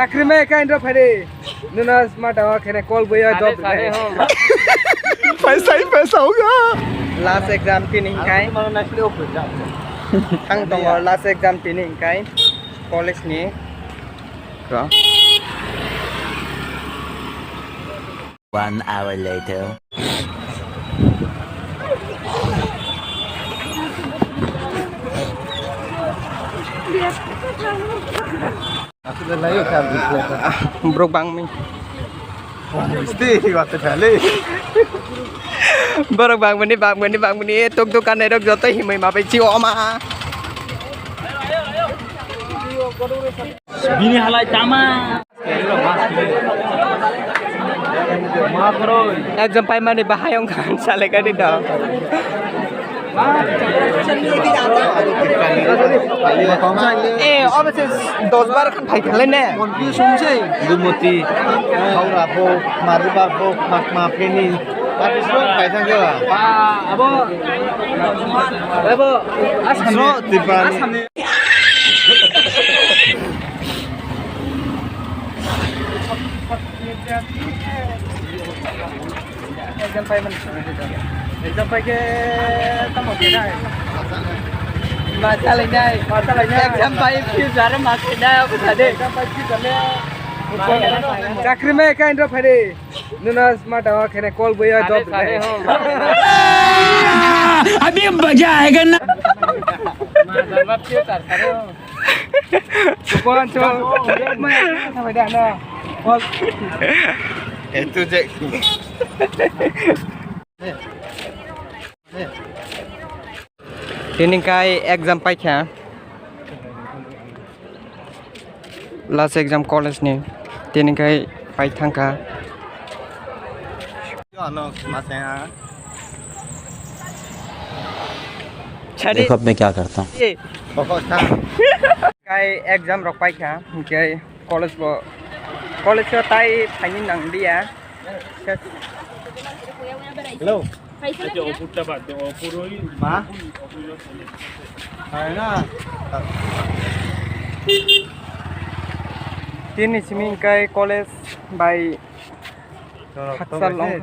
चाकरी में kind of है नुना smart आवा खेने call boya job पैसा ही पैसा होगा last exam training kai thang tong last exam training kai college ni ko 1 hour later. Bro bang mi mesti waktu kali bro bang ni tuk tukan này dok joto hi mai ma pe chiu ma bini halai tama exam pai mani bahayong kan sale ka dito obviously 10 बार kan phai khale ne Monpi sumsei Dumoti Kaura po Mariba po Makma peni Tapi semua kaisang ke lah abo asam So tiba exam pai man exam pai ke tamo ke dai masa lai dai exam pai future ma ke dai अब सादे exam pai future ले चाकरी में kind of है नुना smart आवा खेने call boya job अभी मजा आएगा ना कौन छो मैं sampai dah no call Itu je training kai exam pai kha last exam college ni training kai pai thangka Ano masaya देखो अब मैं क्या करता हूँ Pokok ta kai exam rok pai kha kai college bo college cho tai thaini nang dia Hello Ma Ay na tin ni simin kai college by Haksal long